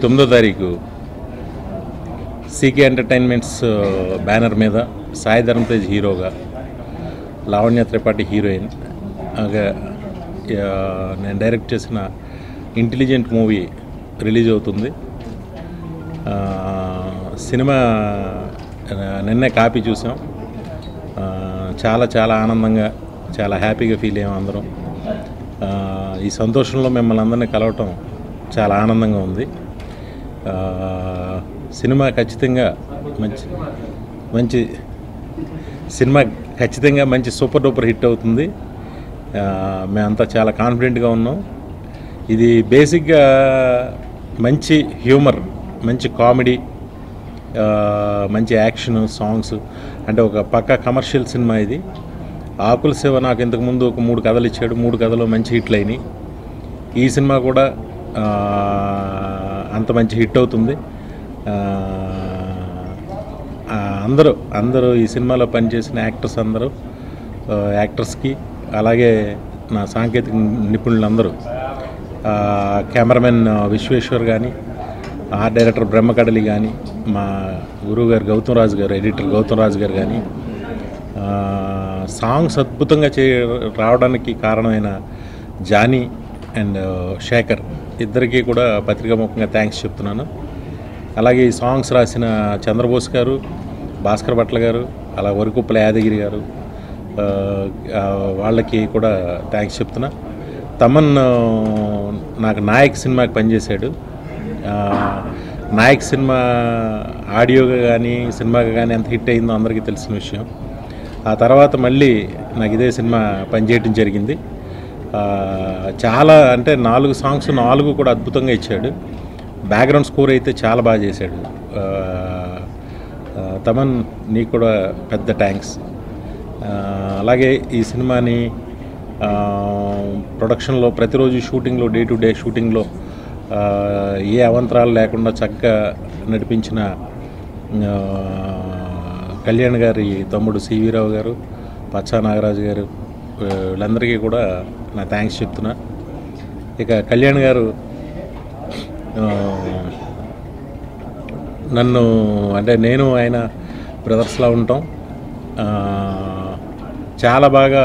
9వ తారీఖు CK entertainments banner మీద సాయి ధరమ్ తేజ్ హీరోగా, లావణ్య త్రిపాఠి హీరోయిన్ నేను డైరెక్ట్ చేసిన ఇంటెలిజెంట్ మూవీ రిలీజ్ అవుతుంది. సినిమా నిన్నే కాపీ చూసాం. చాలా చాలా ఆనందంగా, చాలా హ్యాపీగా ఫీల్ అయ్యాం అందరం. ఈ సంతోషంలో మిమ్మల్ని అందరినీ కలవటం చాలా ఆనందంగా ఉంది. సినిమా ఖచ్చితంగా మంచి సూపర్ డూపర్ హిట్ అవుతుంది. మేమంతా చాలా కాన్ఫిడెంట్గా ఉన్నాం. ఇది బేసిక్గా మంచి హ్యూమర్, మంచి కామెడీ, మంచి యాక్షన్, సాంగ్స్, అంటే ఒక పక్కా కమర్షియల్ సినిమా ఇది. ఆకుల శివ నాకు ఇంతకుముందు ఒక 3 కథలు ఇచ్చాడు. 3 కథలు మంచి హిట్లు అయినాయి. ఈ సినిమా కూడా అంత మంచి హిట్ అవుతుంది. అందరూ ఈ సినిమాలో పనిచేసిన యాక్టర్స్కి, అలాగే నా సాంకేతిక నిపుణులందరూ, కెమెరామెన్ విశ్వేశ్వర్ కానీ, ఆర్ట్ డైరెక్టర్ బ్రహ్మకడలి కానీ, మా గురువు గారు గౌతమ్ రాజు గారు, ఎడిటర్ గౌతమ్ రాజు గారు కానీ, సాంగ్స్ అద్భుతంగా రావడానికి కారణమైన జానీ అండ్ శేఖర్ ఇద్దరికీ కూడా పత్రికాముఖంగా థ్యాంక్స్ చెప్తున్నాను. అలాగే ఈ సాంగ్స్ రాసిన చంద్రబోస్ గారు, భాస్కర్ భట్ల గారు, అలా వరకుప్పల యాదగిరి గారు, వాళ్ళకి కూడా థ్యాంక్స్ చెప్తున్నా. తమన్ నాకు నాయక్ సినిమాకి పనిచేశాడు. నాయక్ సినిమా ఆడియోగా కానీ సినిమాగా కానీ ఎంత హిట్ అయిందో అందరికీ తెలిసిన విషయం. ఆ తర్వాత మళ్ళీ నాకు ఇదే సినిమా పనిచేయడం జరిగింది. చాలా అంటే 4 సాంగ్స్ 4 కూడా అద్భుతంగా ఇచ్చాడు. బ్యాక్గ్రౌండ్ స్కోర్ అయితే చాలా బాగా చేశాడు. తమన్ నీకు కూడా పెద్ద థ్యాంక్స్. అలాగే ఈ సినిమాని ప్రొడక్షన్లో ప్రతిరోజు షూటింగ్లో, డే టు డే షూటింగ్లో ఏ అవంతరాలు లేకుండా చక్కగా నడిపించిన కళ్యాణ్ గారి తమ్ముడు సివి రావు గారు, పచ్చా నాగరాజు గారు, వీళ్ళందరికీ కూడా నా థ్యాంక్స్ చెప్తున్నా. ఇక కళ్యాణ్ గారు నన్ను, అంటే నేను ఆయన బ్రదర్స్లా ఉంటాం. చాలా బాగా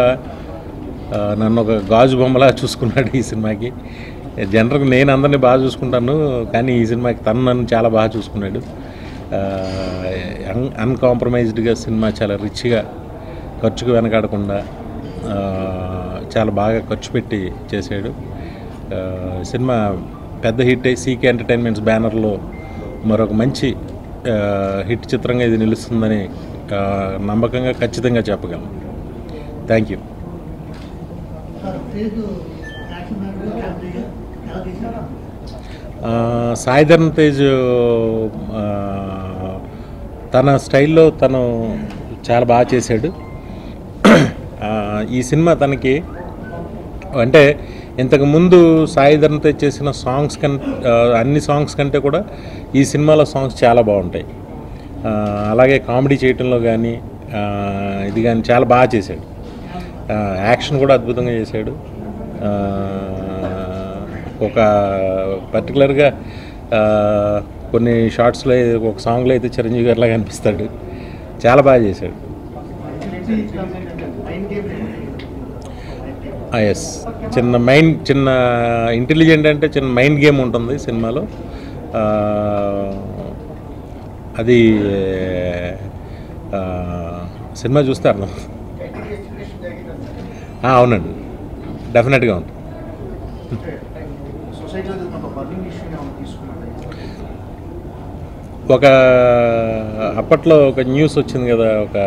నన్ను ఒక గాజు బొమ్మలా చూసుకున్నాడు ఈ సినిమాకి. జనరల్గా నేను అందరినీ బాగా చూసుకుంటాను, కానీ ఈ సినిమాకి తను నన్ను చాలా బాగా చూసుకున్నాడు. అన్కాంప్రమైజ్డ్గా సినిమా చాలా రిచ్గా, ఖర్చుకు వెనకాడకుండా చాలా బాగా ఖర్చు పెట్టి చేశాడు. సినిమా పెద్ద హిట్ అయ్యి సీకే ఎంటర్టైన్మెంట్స్ బ్యానర్లో మరొక మంచి హిట్ చిత్రంగా ఇది నిలుస్తుందని నమ్మకంగా, ఖచ్చితంగా చెప్పగలను. Thank you. సాయి ధరమ్ తేజ్ తన స్టైల్లో తను చాలా బాగా చేశాడు. ఈ సినిమా తనకి, అంటే ఇంతకుముందు సాయి ధరమ్ తేజ్ చేసిన సాంగ్స్ అన్ని సాంగ్స్ కంటే కూడా ఈ సినిమాలో సాంగ్స్ చాలా బాగుంటాయి. అలాగే కామెడీ చేయటంలో కానీ ఇది కానీ చాలా బాగా చేశాడు. యాక్షన్ కూడా అద్భుతంగా చేశాడు. ఒక పర్టికులర్గా కొన్ని షార్ట్స్లో, ఒక సాంగ్లో అయితే చిరంజీవి గారిలాగా అనిపిస్తాడు. చాలా బాగా చేశాడు. ఎస్, చిన్న ఇంటెలిజెంట్ అంటే చిన్న మైండ్ గేమ్ ఉంటుంది సినిమాలో. అది సినిమా చూస్తే అర్థం. అవునండి, డెఫినెట్గా ఉంటుంది. అప్పట్లో ఒక న్యూస్ వచ్చింది కదా, ఒక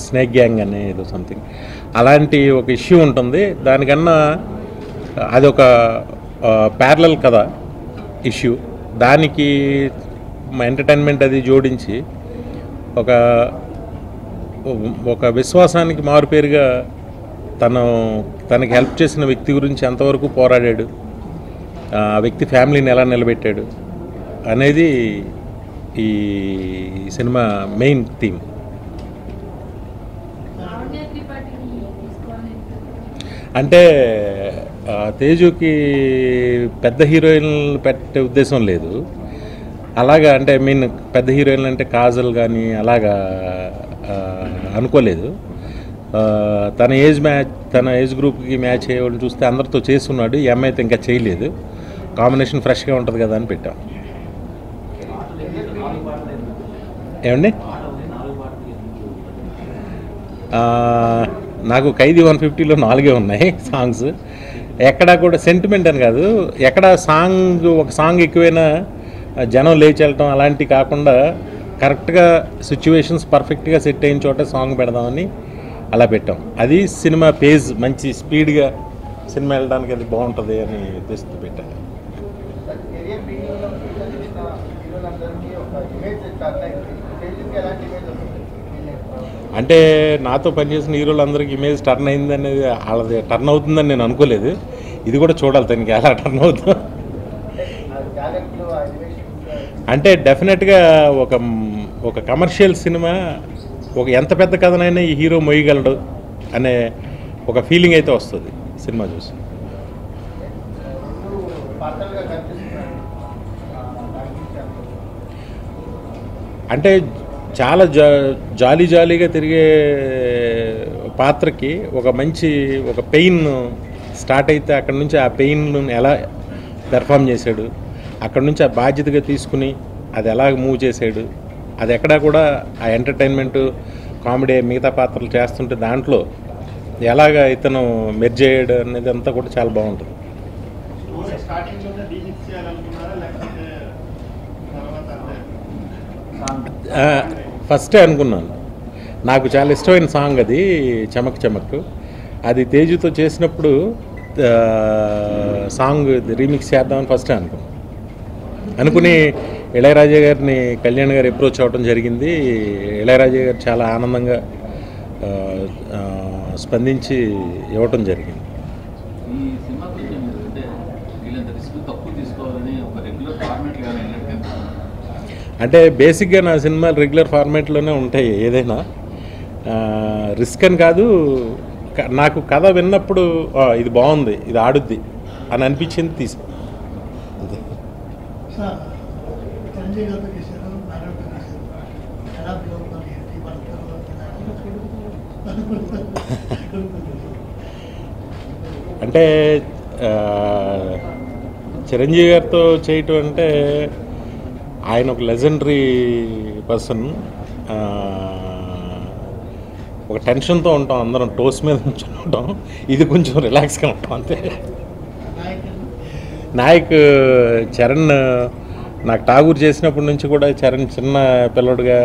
స్నేక్ గ్యాంగ్ అని ఏదో సంథింగ్, అలాంటి ఒక ఇష్యూ ఉంటుంది. దానికన్నా అది ఒక ప్యారలల్ కదా ఇష్యూ. దానికి ఎంటర్టైన్మెంట్ అది జోడించి ఒక విశ్వాసానికి మారుపేరుగా తనకి హెల్ప్ చేసిన వ్యక్తి గురించి ఎంతవరకు పోరాడాడు, ఆ వ్యక్తి ఫ్యామిలీని ఎలా నిలబెట్టాడు అనేది ఈ సినిమా మెయిన్ థీమ్. అంటే తేజుకి పెద్ద హీరోయిన్లు పెట్టే ఉద్దేశం లేదు. అలాగా అంటే మీన్ పెద్ద హీరోయిన్లు అంటే కాజల్ కానీ అలాగా అనుకోలేదు. తన ఏజ్ గ్రూప్కి మ్యాచ్ అయ్యేవాళ్ళు చూస్తే అందరితో చేస్తున్నాడు, ఈ అమ్మాయి అయితే ఇంకా చేయలేదు, కాంబినేషన్ ఫ్రెష్గా ఉంటుంది కదా అని పెట్టాం. ఏమండి, నాకు ఖైదీ 150లో 4 ఉన్నాయి సాంగ్స్. ఎక్కడా కూడా సెంటిమెంట్ అని కాదు, ఎక్కడ ఒక సాంగ్ ఎక్కువైనా జనం లేచి వెళ్ళటం అలాంటివి కాకుండా కరెక్ట్గా సిచ్యువేషన్స్ పర్ఫెక్ట్గా సెట్ అయిన చోట సాంగ్ పెడదామని అలా పెట్టాం. అది సినిమా పేజ్ మంచి స్పీడ్గా సినిమా వెళ్ళడానికి అది బాగుంటుంది అని ఉద్దేశంతో పెట్టాను. అంటే నాతో పనిచేసిన హీరోలందరికీ ఇమేజ్ టర్న్ అయింది అనేది వాళ్ళది టర్న్ అవుతుందని నేను అనుకోలేదు. ఇది కూడా చూడాలి తనకి ఎలా టర్న్ అవుతుందో. అంటే డెఫినెట్గా ఒక కమర్షియల్ సినిమా ఎంత పెద్ద కథనైనా ఈ హీరో మొయ్యగలడు అనే ఒక ఫీలింగ్ అయితే వస్తుంది సినిమా చూసి. అంటే చాలా జాలీగా తిరిగే పాత్రకి ఒక పెయిన్ స్టార్ట్ అయితే అక్కడి నుంచి ఆ పెయిన్ ఎలా పెర్ఫామ్ చేశాడు, అక్కడ నుంచి ఆ బాధ్యతగా తీసుకుని అది ఎలా మూవ్ చేశాడు, అది ఎక్కడా కూడా ఆ ఎంటర్టైన్మెంటు కామెడీ మిగతా పాత్రలు చేస్తుంటే దాంట్లో ఎలాగ ఇతను మెర్జ్ అయ్యాడు అనేది అంతా కూడా చాలా బాగుంటుంది. ఫస్టే అనుకున్నాను, నాకు చాలా ఇష్టమైన సాంగ్ అది చమక్ చమక్. అది తేజుతో చేసినప్పుడు సాంగ్ రీమిక్స్ చేద్దామని ఫస్టే అనుకుని ఇళయరాజా గారిని కళ్యాణ్ గారు అప్రోచ్ అవ్వడం జరిగింది. ఇళయరాజా గారు చాలా ఆనందంగా స్పందించి ఇవ్వటం జరిగింది. అంటే బేసిక్గా నా సినిమాలు రెగ్యులర్ ఫార్మాట్లోనే ఉంటాయి. ఏదైనా రిస్క్ అని కాదు, నాకు కథ విన్నప్పుడు ఇది బాగుంది, ఇది ఆడుద్ది అని అనిపించింది తీసి. అంటే చిరంజీవి గారితో చేయటం అంటే ఆయన ఒక లెజెండరీ పర్సన్. ఒక టెన్షన్తో ఉంటాం, అందరం టోస్ మీద ఉంటాం, ఇది కొంచెం రిలాక్స్గా ఉంటాం అంతే. నాయక్ చరణ్ నాకు ఠాగూర్ చేసినప్పటి నుంచి కూడా చరణ్ చిన్న పిల్లడుగా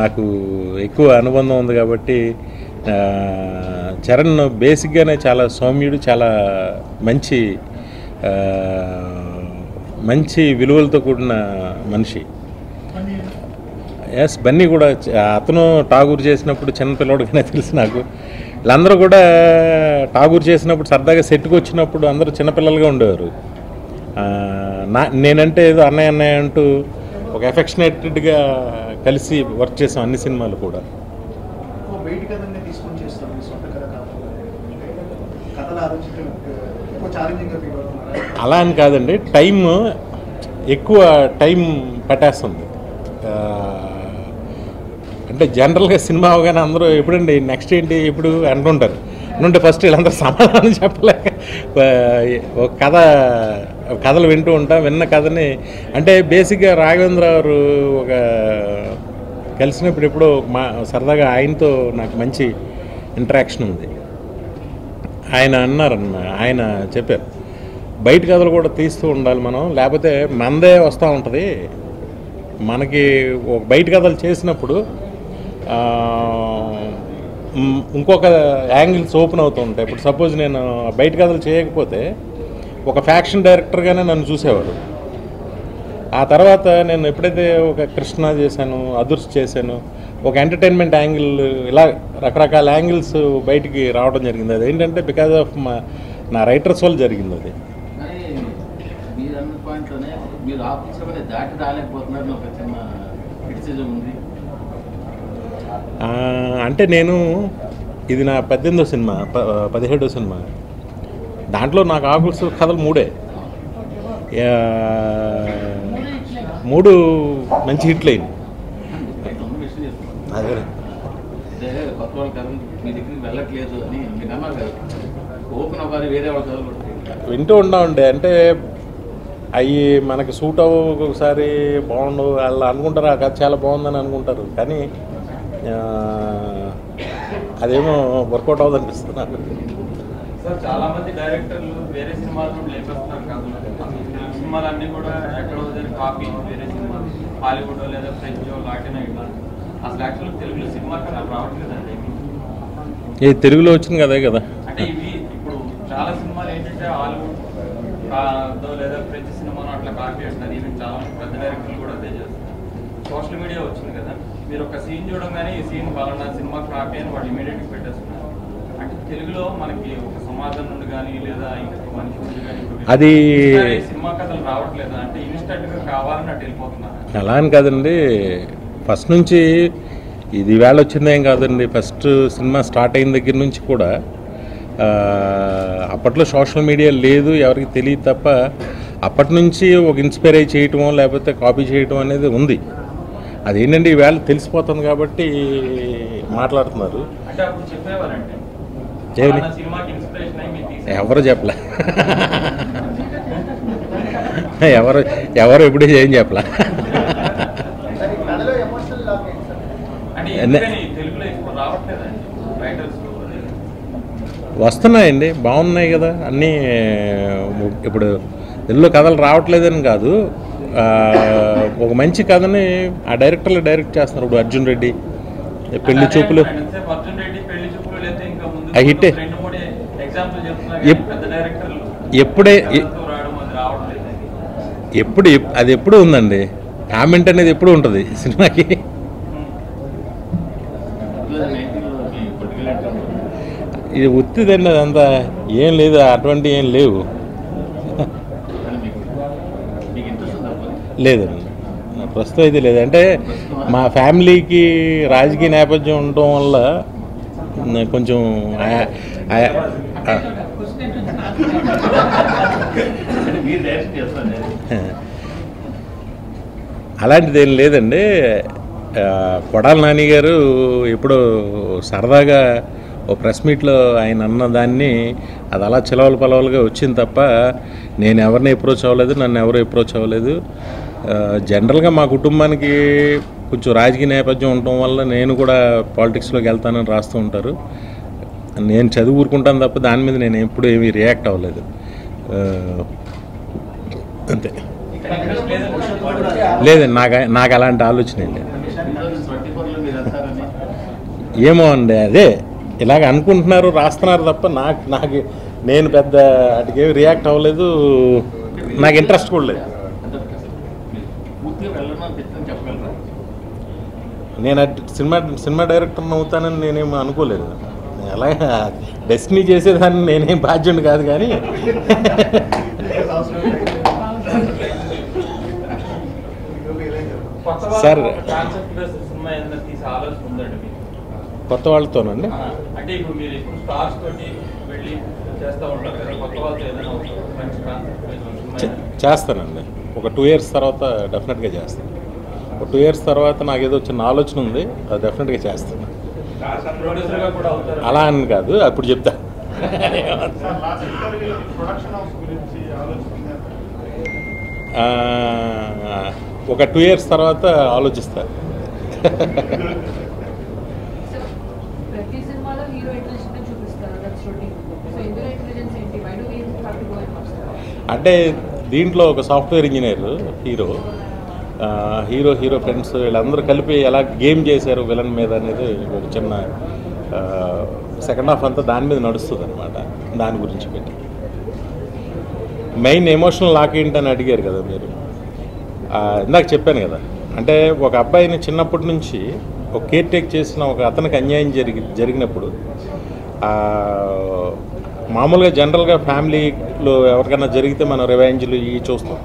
నాకు ఎక్కువ అనుబంధం ఉంది కాబట్టి చరణ్ బేసిక్గానే చాలా సౌమ్యుడు, చాలా మంచి విలువలతో కూడిన మనిషి. ఎస్, బన్నీ కూడా అతను ఠాగూర్ చేసినప్పుడు చిన్న పిల్లడిగానే తెలుసు నాకు. వీళ్ళందరూ కూడా ఠాగూర్ చేసినప్పుడు సరదాగా సెట్కి వచ్చినప్పుడు అందరూ చిన్నపిల్లలుగా ఉండేవారు. నేనంటే ఏదో అన్నయ్య అంటూ ఒక ఎఫెక్షనేటెడ్గా కలిసి వర్క్ చేసాం అన్ని సినిమాలు కూడా. అలా అని కాదండి, ఎక్కువ టైం పట్టేస్తుంది. అంటే జనరల్గా సినిమా అవగానే అందరూ ఎప్పుడండి నెక్స్ట్ ఏంటి ఎప్పుడు అంటుంటారు. అంటే ఫస్ట్ వీళ్ళందరూ సమాధానం చెప్పలేక ఒక కథలు వింటూ ఉంటాం. విన్న కథని అంటే బేసిక్గా రాఘవేంద్ర గారు కలిసినప్పుడు ఎప్పుడో సరదాగా ఆయనతో నాకు మంచి ఇంటరాక్షన్ ఉంది. ఆయన చెప్పారు, బయట కథలు కూడా తీస్తూ ఉండాలి మనం, లేకపోతే మనదే వస్తూ ఉంటుంది. మనకి ఒక బయట కథలు చేసినప్పుడు ఇంకొక యాంగిల్స్ ఓపెన్ అవుతూ ఉంటాయి. ఇప్పుడు సపోజ్ నేను బయట కథలు చేయకపోతే ఒక ఫ్యాక్షన్ డైరెక్టర్గానే నన్ను చూసేవాడు. ఆ తర్వాత నేను ఎప్పుడైతే ఒక కృష్ణ చేశాను, అదుర్స్ చేశాను, ఒక ఎంటర్టైన్మెంట్ యాంగిల్, ఇలా రకరకాల యాంగిల్స్ బయటికి రావడం జరిగింది. అది ఏంటంటే బికాజ్ ఆఫ్ నా రైటర్స్ వల్ల జరిగింది. అది అంటే ఇది నా 18వ సినిమా, 17వ సినిమా. దాంట్లో నాకు ఆకుల్స్ కథలు 3. 3 మంచి హిట్లు అయింది. అదే వింటూ ఉంటామండి. అంటే అవి మనకి సూట్ అవ్వ, ఒకసారి బాగుండవు, వాళ్ళు అనుకుంటారు ఆ కథ చాలా బాగుందని అనుకుంటారు, కానీ అదేమో వర్కౌట్ అవ్వదు అనిపిస్తుంది నాకు. సార్ చాలా మంది డైరెక్టర్లు వేరే సినిమాలు లేపేస్తున్నారు కాదు, సినిమాలన్నీ కూడా ఎక్కడో కాపీ వేరే సినిమాలు హాలీవుడ్ లేదా ఫ్రెంచ్ లాటిన్ ఇట్లా. అసలు యాక్చువల్ తెలుగులో సినిమా కదా రావట్లేదండి. ఏ తెలుగులో వచ్చింది కదే కదా. అంటే ఇవి ఇప్పుడు చాలా సినిమాలు ఏంటంటే హాలీవుడ్ లేదా ఫ్రెంచ్ సినిమాను అట్లా కాపీ చేస్తున్నారు. ఈవెన్ చాలా పెద్ద డైరెక్టర్లు కూడా అదే చేస్తారు. సోషల్ మీడియా వచ్చింది కదా, మీరు ఒక సీన్ చూడంగానే ఈ సీన్ పలానా సినిమా కాపీ అని వాళ్ళు ఇమీడియట్గా పెట్టేస్తున్నారు. అంటే తెలుగులో మనకి ఒక సమాజం నుండి కానీ లేదా ఇంకొక మనిషి నుండి కానీ అది సినిమా కథలు రావట్లేదా? అంటే ఇన్స్టెంట్గా కావాలని అటు వెళ్ళిపోతున్నారు. అలా అని కాదండి, ఫస్ట్ నుంచి ఇది వేళ వచ్చిందేం కాదండి. ఫస్ట్ సినిమా స్టార్ట్ అయిన దగ్గర నుంచి కూడా అప్పట్లో సోషల్ మీడియా లేదు, ఎవరికి తెలియదు తప్ప అప్పటి నుంచి ఒక ఇన్స్పైర్ అయ్యి చేయటమో లేకపోతే కాపీ చేయటం అనేది ఉంది. అదేంటంటే ఈవేళ తెలిసిపోతుంది కాబట్టి మాట్లాడుతున్నారు. అంటే అప్పుడు చెప్పేవారంటే ఎవరు చెప్పలే, ఎవరు ఎప్పుడు ఏం చెప్పలే. వస్తున్నాయండి, బాగున్నాయి కదా అన్నీ. ఇప్పుడు తెలుగులో కథలు రావట్లేదని కాదు, ఒక మంచి కథని ఆ డైరెక్టర్లు డైరెక్ట్ చేస్తున్నారు. ఇప్పుడు అర్జున్ రెడ్డి పెళ్లి చూపులు హిట్టే. ఎప్పుడు అది ఎప్పుడు ఉందండి, కామెంట్ అనేది ఎప్పుడు ఉంటుంది సినిమాకి. ఇది ఉత్తిదండి, అదంతా ఏం లేదు, అటువంటి ఏం లేవు. లేదండి ప్రస్తుతం అయితే లేదు. అంటే మా ఫ్యామిలీకి రాజకీయ నేపథ్యం ఉండటం వల్ల కొంచెం అలాంటిది ఏం లేదండి. కొడాలి నాని గారు ఎప్పుడో సరదాగా ఓ ప్రెస్ మీట్లో ఆయన అన్న దాన్ని అది అలా చిలవలు పలవలుగా వచ్చింది తప్ప నేను ఎవరిని అప్రోచ్ అవ్వలేదు, నన్ను ఎవరు అప్రోచ్ అవ్వలేదు. జనరల్గా మా కుటుంబానికి కొంచెం రాజకీయ నేపథ్యం ఉండటం వల్ల నేను కూడా పాలిటిక్స్లోకి వెళ్తానని రాస్తూ ఉంటారు. నేను చదువు ఊరుకుంటాను తప్ప దాని మీద నేను ఎప్పుడు ఏమీ రియాక్ట్ అవ్వలేదు. అంతే. లేదండి, నాకు అలాంటి ఆలోచన అండి. ఏమో అండి, అదే ఇలాగ అనుకుంటున్నారు, రాస్తున్నారు తప్ప నాకు నేను పెద్ద వాటికి రియాక్ట్ అవ్వలేదు, నాకు ఇంట్రెస్ట్ కూడా లేదు. నేను సినిమా డైరెక్టర్ అవుతానని నేనేమో అనుకోలేదు. అలాగే డెస్టినీ చేసేదాన్ని నేనేం బాధ్యుని కాదు, కానీ సార్ కొత్త వాళ్ళతోనండి. చేస్తానండి, ఒక 2 years తర్వాత డెఫినెట్గా చేస్తాను. ఒక 2 years తర్వాత నాకు ఏదో చిన్న ఆలోచన ఉంది, అది డెఫినెట్గా చేస్తాను. అలా అని కాదు, అప్పుడు చెప్తా. ఒక 2 years తర్వాత ఆలోచిస్తా. అంటే దీంట్లో ఒక సాఫ్ట్వేర్ ఇంజనీర్ హీరో ఫ్రెండ్స్ వీళ్ళందరూ కలిపి ఎలా గేమ్ చేశారు విలన్ మీద అనేది ఒక చిన్న సెకండ్ హాఫ్ అంతా దాని మీద నడుస్తుంది అనమాట. దాని గురించి పెట్టి మెయిన్ ఎమోషనల్ లాక్ ఏంటని అడిగారు కదా మీరు. ఇందాక చెప్పాను కదా, అంటే ఒక అబ్బాయిని చిన్నప్పటి నుంచి ఒక కేర్ టేక్ చేసిన ఒక అతనికి అన్యాయం జరిగినప్పుడు మామూలుగా జనరల్గా ఫ్యామిలీలో ఎవరికైనా జరిగితే మనం రివెంజ్లు ఇవి చూస్తాం,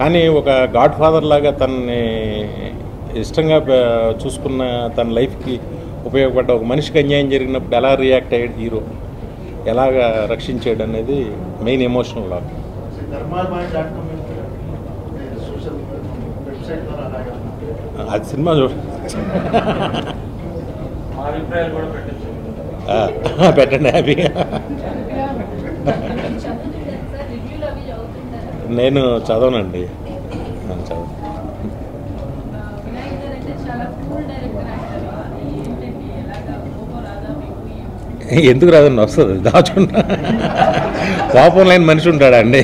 కానీ ఒక గాడ్ ఫాదర్ లాగా తనని ఇష్టంగా చూసుకున్న తన లైఫ్కి ఉపయోగపడ్డ ఒక మనిషికి అన్యాయం జరిగినప్పుడు ఎలా రియాక్ట్ అయ్యాడు హీరో, ఎలాగ రక్షించాడు అనేది మెయిన్ ఎమోషనల్ లాగా. అది సినిమా చూడ మా అభిప్రాయాలు కూడా పెట్టచ్చు. పెట్టండి హ్యాపీగా. నేను చదవనండి, నేను చదవను. ఎందుకు రాదండి, వస్తుంది దాచుకుంటా. కోపం లేని మనిషి ఉంటాడా అండి?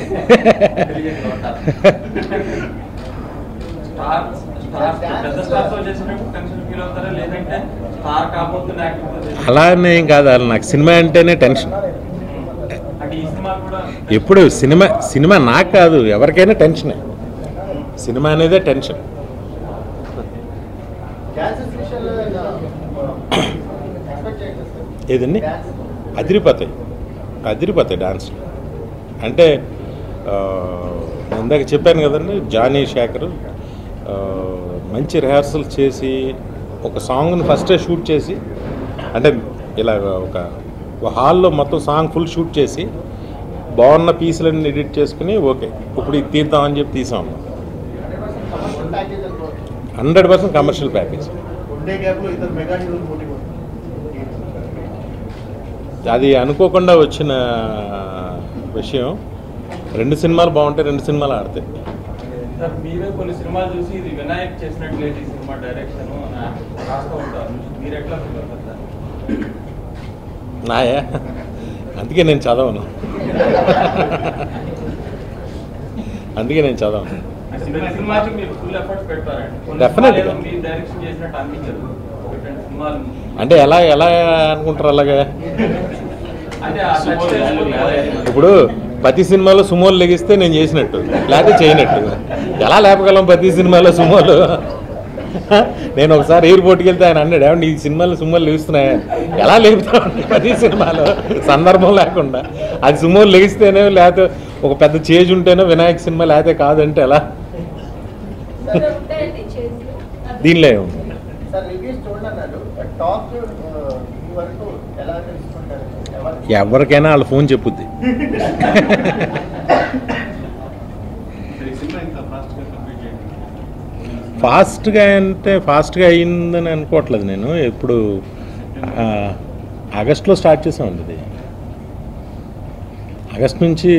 అలానే ఏం కాదు, నాకు సినిమా అంటేనే టెన్షన్. ఎప్పుడు సినిమా నాకు కాదు, ఎవరికైనా టెన్షనే. సినిమా అనేదే టెన్షన్. ఏదండి? అదిరిపోతాయి డాన్స్లు. అంటే ఇందాక చెప్పాను కదండి, జానీ శేఖర్ మంచి రిహార్సల్ చేసి ఒక సాంగ్ని ఫస్టే షూట్ చేసి, అంటే ఇలా ఒక హాల్లో మొత్తం సాంగ్ ఫుల్ షూట్ చేసి బాగున్న పీసులన్నీ ఎడిట్ చేసుకుని ఓకే ఇప్పుడు ఇది తీద్దామని చెప్పి తీసాం. 100% కమర్షియల్ ప్యాకేజ్. అది అనుకోకుండా వచ్చిన విషయం. 2 సినిమాలు బాగుంటాయి, 2 సినిమాలు ఆడతాయి. సార్ మీరే కొన్ని సినిమాలు చూసి ఇది వినాయక్ చేసినట్లేదు ఈ సినిమా డైరెక్షన్ రాస్తూ ఉంటారు, మీరు ఎట్లా ఫీల్ అవుతారు సార్? నాయా, అందుకే నేను చదవను. సినిమాకి మీరు ఫుల్ ఎఫర్ట్స్ పెడతారండి. డెఫినెట్గా. మీరు డైరెక్షన్ చేసినట్టు అనిపించదు. 1-2 సినిమాలు అంటే ఎలా అనుకుంటారు అలాగా? అంటే ఇప్పుడు ప్రతి సినిమాలో సుమోలు లెగిస్తే నేను చేసినట్టు, లేకపోతే చేయనట్టు. ఎలా లేపగలం ప్రతి సినిమాలో సుమోలు? నేను ఒకసారి ఎయిర్పోర్ట్కి వెళ్తే ఆయన అన్నాడు, ఏమంటే ఈ సినిమాలో సుమోలు లెగుస్తున్నాయి, ఎలా లేపుతామండి ప్రతి సినిమాలో సందర్భం లేకుండా? అది సుమోలు లెగిస్తేనే, లేకపోతే ఒక పెద్ద చేజ్ ఉంటేనే వినాయక్ సినిమా, లేకపోతే కాదంటే ఎలా? దీనిలో ఏముంది? ఎవరికైనా వాళ్ళ ఫోన్ చెప్పుద్ది. ఫాస్ట్గా అయిందని అనుకోవట్లేదు నేను. ఇప్పుడు ఆగస్టులో స్టార్ట్ చేసామండి. ఇది ఆగస్ట్ నుంచి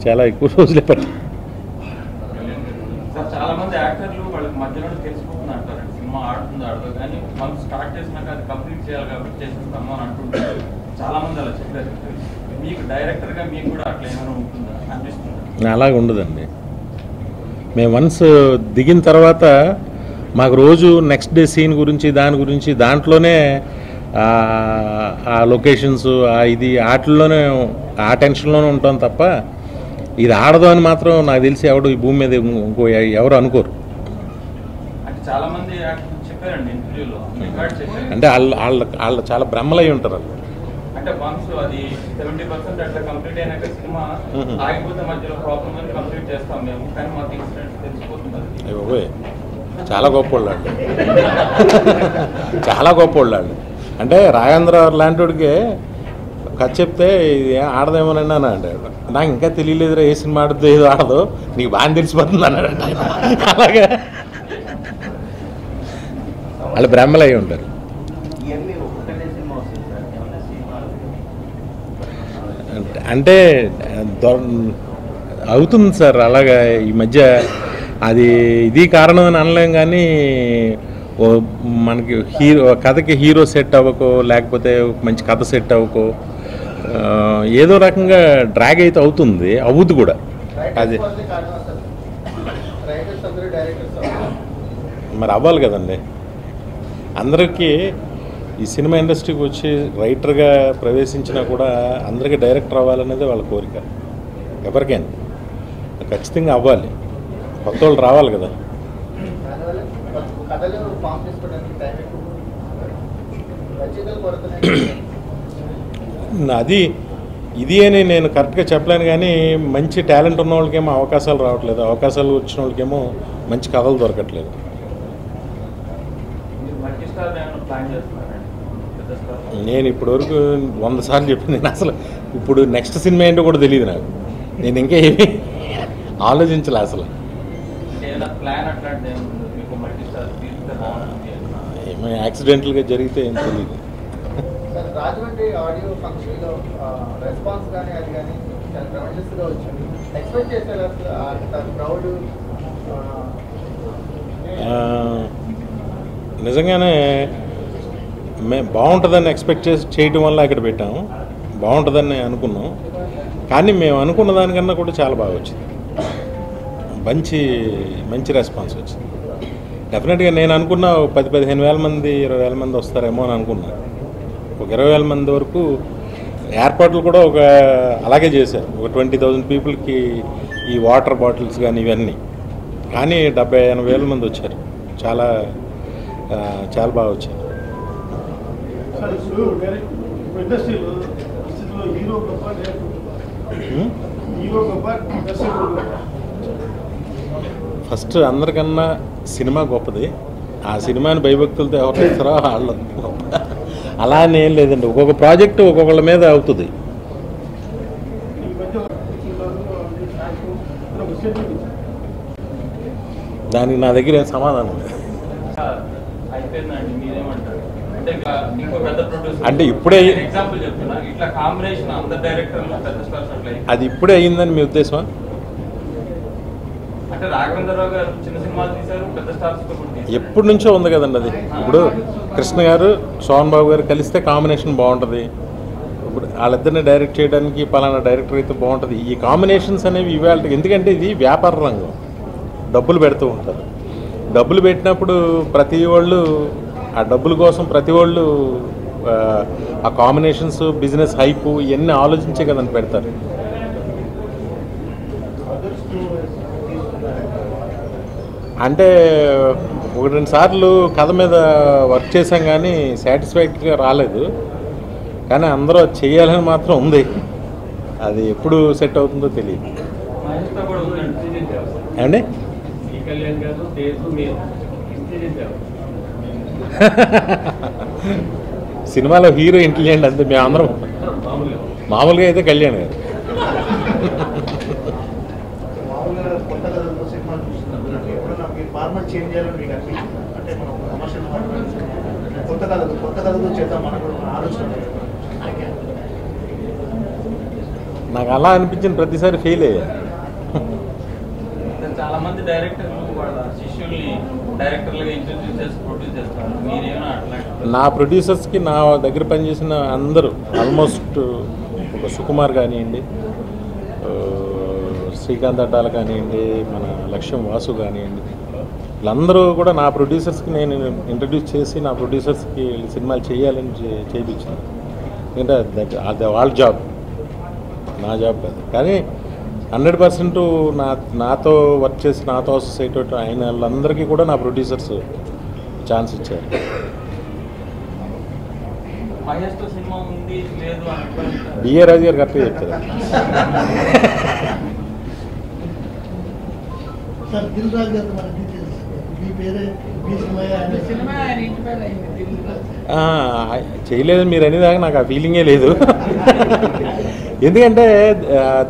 చాలా ఎక్కువ రోజులే పట్టింది. చాలా మంది యాక్టర్లు వాళ్ళకి మధ్యలో తెలిసిపోతుంది అంటారు, సినిమా ఆడుతుంది ఆడదు, కానీ మనం స్టార్ట్ చేసినాక అది కంప్లీట్ చేయాలి కాబట్టి చేసేస్తాము అని అంటుంటారు. చాలా మంది అలా చెప్పారు. మీకు డైరెక్టర్గా మీకు కూడా అట్లా ఏమైనా ఉంటుందా, అనిపిస్తుందా? అలాగే ఉండదండి. మేము వన్స్ దిగిన తర్వాత మాకు రోజు నెక్స్ట్ డే సీన్ గురించి దాని గురించి దాంట్లోనే ఆ లొకేషన్స్ ఇది వాటిల్లోనే ఆ టెన్షన్లోనే ఉంటాం తప్ప ఇది ఆడదు అని మాత్రం నాకు తెలిసి ఎవడు ఈ భూమి మీద ఇంకో ఎవరు అనుకోరు. చాలా మంది చెప్పారండి ఇంటర్వ్యూలో, అంటే వాళ్ళు చాలా భ్రమలై ఉంటారు. వాళ్ళు అంటే వన్స్ అది 70% అట్లా కంప్లీట్ అయినాక సినిమా ఆగిపోతే మధ్యలో ప్రాబ్లమ్ అని కంప్లీట్ చేస్తాం మేము, కానీ మాకు ఇన్సిడెంట్స్ తెలిసిపోతుంది. చాలా గొప్పవాళ్ళు, చాలా గొప్పవాళ్ళు. అంటే రాఘేంద్ర లాంటి వాడికి కథ చెప్తే ఇది ఆడదేమోనండి అని అంటాడు. నాకు ఇంకా తెలియలేదురా ఏ సినిమా ఆడుతుందో ఏదో ఆడదో, నీకు బాగా తెలిసిపోతుంది అన్నాడు. అలాగా వాళ్ళు బ్రహ్మలు అయి ఉంటారు. అంటే అవుతుంది సార్ అలాగా ఈ మధ్య. అది ఇది కారణం అని అనలేం, కానీ మనకి కథకి హీరో సెట్ అవ్వకో, లేకపోతే మంచి కథ సెట్ అవ్వకో, ఏదో రకంగా డ్రాగ్ అయితే అవుద్ది కూడా. అది మరి అవ్వాలి కదండి. అందరికీ ఈ సినిమా ఇండస్ట్రీకి వచ్చి రైటర్గా ప్రవేశించినా కూడా అందరికీ డైరెక్టర్ అవ్వాలనేది వాళ్ళ కోరిక. ఎవరికైనా ఖచ్చితంగా అవ్వాలి, కొత్త వాళ్ళు రావాలి కదా. అది ఇది అని నేను కరెక్ట్గా చెప్పలేను, కానీ మంచి టాలెంట్ ఉన్న వాళ్ళకేమో అవకాశాలు రావట్లేదు, అవకాశాలు వచ్చిన వాళ్ళకేమో మంచి కథలు దొరకట్లేదు. నేను ఇప్పటివరకు 100 సార్లు చెప్పింది, నేను అసలు ఇప్పుడు నెక్స్ట్ సినిమా ఏంటో కూడా తెలియదు నాకు. నేను ఇంకా ఏమీ ఆలోచించలే అసలు. యాక్సిడెంటల్గా జరిగితే ఏం తెలియదు. సార్ రాజమండ్రి ఆడియో ఫంక్షన్లో రెస్పాన్స్ కానీ అది కానీ చాలా ట్రమెండస్గా వచ్చింది. ఎక్స్పెక్ట్ చేశారు అంత క్రౌడ్? నిజంగానే మేము బాగుంటుందని ఎక్స్పెక్ట్ చేయడం వల్ల ఇక్కడ పెట్టాము. బాగుంటుందని అనుకున్నాం, కానీ మేము అనుకున్న దానికన్నా కూడా చాలా బాగా వచ్చింది. మంచి రెస్పాన్స్ వచ్చింది. డెఫినెట్గా నేను అనుకున్న 10-15 వేల మంది 20 వేల మంది వస్తారేమో అని అనుకున్నా. ఒక 20 వేల మంది వరకు ఏర్పాట్లు కూడా అలాగే చేశారు. ఒక 20,000 పీపుల్కి ఈ వాటర్ బాటిల్స్ కానీ ఇవన్నీ. కానీ 70-80 వేల మంది వచ్చారు. చాలా బాగా వచ్చారు. ఫస్ట్ అందరికన్నా సినిమా గొప్పది. ఆ సినిమాని భయభక్తులతో ఎవరు చేస్తారో వాళ్ళు అలా అని ఏం లేదండి. ఒక్కొక్క ప్రాజెక్టు ఒక్కొక్కళ్ళ మీద అవుతుంది. దానికి నా దగ్గర ఏం సమాధానం లేదు. అంటే ఇప్పుడే అది ఇప్పుడే అయ్యిందని మీ ఉద్దేశమా? ఎప్పటి నుంచో ఉంది కదండి అది. ఇప్పుడు కృష్ణ గారు సోహన్ బాబు గారు కలిస్తే కాంబినేషన్ బాగుంటుంది. ఇప్పుడు వాళ్ళిద్దరిని డైరెక్ట్ చేయడానికి పలానా డైరెక్టర్ అయితే బాగుంటుంది. ఈ కాంబినేషన్స్ అనేవి ఇవాళ, ఎందుకంటే ఇది వ్యాపార రంగం, డబ్బులు పెడుతూ ఉంటారు. డబ్బులు పెట్టినప్పుడు ప్రతి వాళ్ళు ఆ డబ్బుల కోసం ప్రతి వాళ్ళు ఆ కాంబినేషన్స్, బిజినెస్ హైపు ఇవన్నీ ఆలోచించే కదండి పెడతారు. అంటే 1-2 సార్లు కథ మీద వర్క్ చేసాం కానీ సాటిస్ఫైడ్గా రాలేదు. కానీ అందరూ చేయాలని మాత్రం ఉంది. అది ఎప్పుడు సెట్ అవుతుందో తెలియదు. ఏమండి? సినిమాలో హీరో ఇంటెలిజెంట్ అంతే. మేము అందరం మామూలుగా అయితే కళ్యాణ్ గారు. నాకు అలా అనిపించిన ప్రతిసారి ఫెయిల్ అయ్యా. చాలా మంది డైరెక్టర్లు వాళ్ళ శిష్యుల్ని డైరెక్టర్లుగా ఇంట్రడ్యూస్ చేసి ప్రొడ్యూస్ చేస్తారు. మీరేమైనా అట్లా? నా ప్రొడ్యూసర్స్కి నా దగ్గర పనిచేసిన అందరూ ఆల్మోస్ట్, ఒక సుకుమార్ కానివ్వండి, శ్రీకాంత్ అడ్డాల కానివ్వండి, మన లక్ష్యం వాసు కానివ్వండి, వీళ్ళందరూ కూడా నా ప్రొడ్యూసర్స్కి నేను ఇంట్రడ్యూస్ చేసి నా ప్రొడ్యూసర్స్కి సినిమాలు చేయాలని చేయించాను. ఎందుకంటే అది వాళ్ళ జాబ్, నా జాబ్ కాదు. కానీ 100% నాతో వర్క్ చేసి నాతో అసోసియేట్ అయిన వాళ్ళందరికీ కూడా నా ప్రొడ్యూసర్స్ ఛాన్స్ ఇచ్చారు. బిఏ రాజు గారు కరెక్ట్గా చెప్తారు. చేయలేదు మీరు అనేదాకా నాకు ఆ ఫీలింగే లేదు. ఎందుకంటే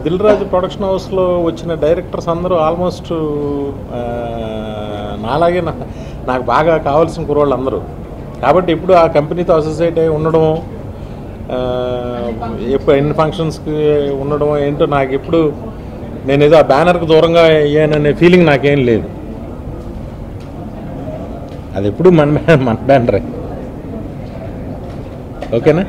దిల్ రాజు ప్రొడక్షన్ హౌస్లో వచ్చిన డైరెక్టర్స్ అందరూ ఆల్మోస్ట్ నాలాగే నాకు బాగా కావాల్సిన కుర్రోళ్ళు అందరూ. కాబట్టి ఇప్పుడు ఆ కంపెనీతో అసోసియేట్ అయి ఉండడం, ఎప్పుడు ఎన్ని ఫంక్షన్స్కి ఉండడం ఏంటో నాకు ఎప్పుడు, నేనేదో ఆ బ్యానర్కి దూరంగా అయ్యాననే ఫీలింగ్ నాకేం లేదు. అది ఎప్పుడు మన బ్యానరే. ఓకేనా?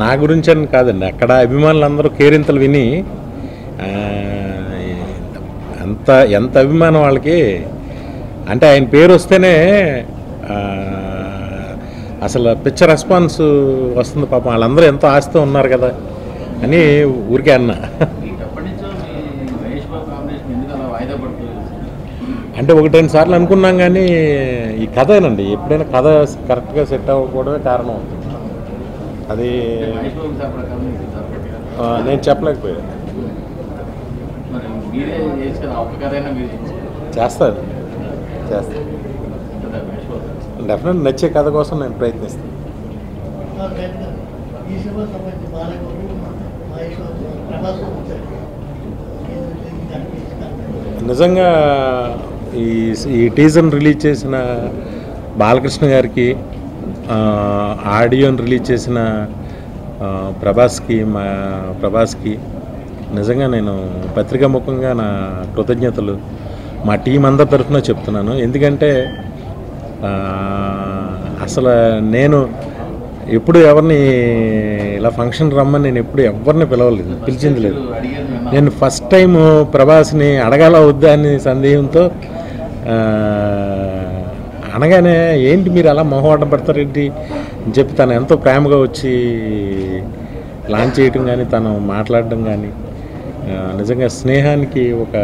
నా గురించి అని కాదండి, అక్కడ అభిమానులందరూ కేరింతలు విని ఎంత అభిమానం వాళ్ళకి. అంటే ఆయన పేరు వస్తేనే అసలు పిచ్చ రెస్పాన్స్ వస్తుంది. పాపం వాళ్ళందరూ ఎంతో ఆశతో ఉన్నారు కదా అని ఊరికే అన్నా. అంటే 1-2 సార్లు అనుకున్నాం, కానీ ఈ కథేనండి, ఎప్పుడైనా కథ కరెక్ట్గా సెట్ అవ్వకపోవడమే కారణం అవుతుంది. అది నేను చెప్పలేకపోయాను. చేస్తాను డెఫినెట్ నచ్చే కథ కోసం నేను ప్రయత్నిస్తాను. నిజంగా ఈ టీజర్ని రిలీజ్ చేసిన బాలకృష్ణ గారికి, ఆడియోని రిలీజ్ చేసిన ప్రభాస్కి నిజంగా నేను పత్రికా ముఖంగా నా కృతజ్ఞతలు మా టీం అందరి తరఫున చెప్తున్నాను. ఎందుకంటే అసలు నేను ఎప్పుడు ఎవరిని ఇలా ఫంక్షన్ రమ్మని నేను ఎప్పుడు ఎవరిని పిలిచింది లేదు. నేను ఫస్ట్ టైం ప్రభాస్ని అడగాల వద్దా అని సందేహంతో అనగానే ఏంటి మీరు అలా మొహమాటం పడతారేంటి అని చెప్పి తను ఎంతో ప్రేమగా వచ్చి లాంచ్ చేయటం కానీ తను మాట్లాడడం కానీ నిజంగా స్నేహానికి ఒక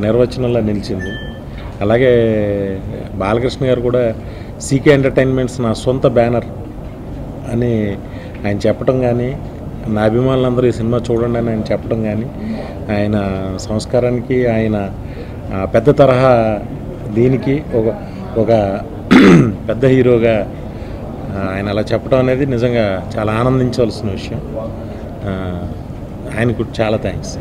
నిర్వచనంలా నిలిచింది. అలాగే బాలకృష్ణ గారు కూడా సీకే ఎంటర్టైన్మెంట్స్ నా సొంత బ్యానర్ అని ఆయన చెప్పడం కానీ, నా అభిమానులందరూ ఈ సినిమా చూడండి అని ఆయన చెప్పడం కానీ, ఆయన సంస్కారానికి, ఆయన పెద్ద తరహా దీనికి ఒక పెద్ద హీరోగా ఆయన అలా చెప్పడం అనేది నిజంగా చాలా ఆనందించవలసిన విషయం. ఆయనకు చాలా థ్యాంక్స్.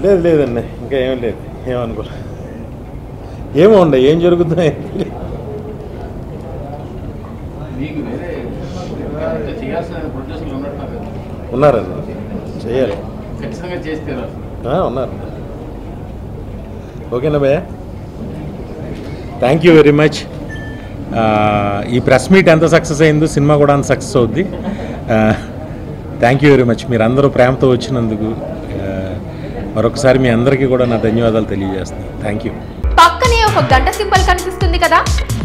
లేదండి, ఇంకా ఏం లేదు, ఏమనుకోలేదు, ఏమో ఉండే ఏం జరుగుతుందో ఉన్నారండి, చేయాలి, ఉన్నారు. ఓకేనా భయ్య, థ్యాంక్ యూ వెరీ మచ్. ఈ ప్రెస్ మీట్ ఎంత సక్సెస్ అయిందో సినిమా కూడా అంత సక్సెస్ అవుద్ది. Thank you very much. మీరు అందరూ ప్రేమతో వచ్చినందుకు మరొకసారి మీ అందరికీ కూడా నా ధన్యవాదాలు తెలియజేస్తాను. Thank you. పక్కనే ఒక గంట సింబల్ కనిపిస్తుంది కదా,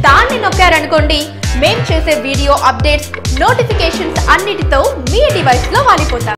దాన్ని నొక్కారనుకోండి, మేం చేసే వీడియో అప్డేట్స్, నోటిఫికేషన్స్ అన్నిటితో మీ డివైస్ లో వాలిపోతాం.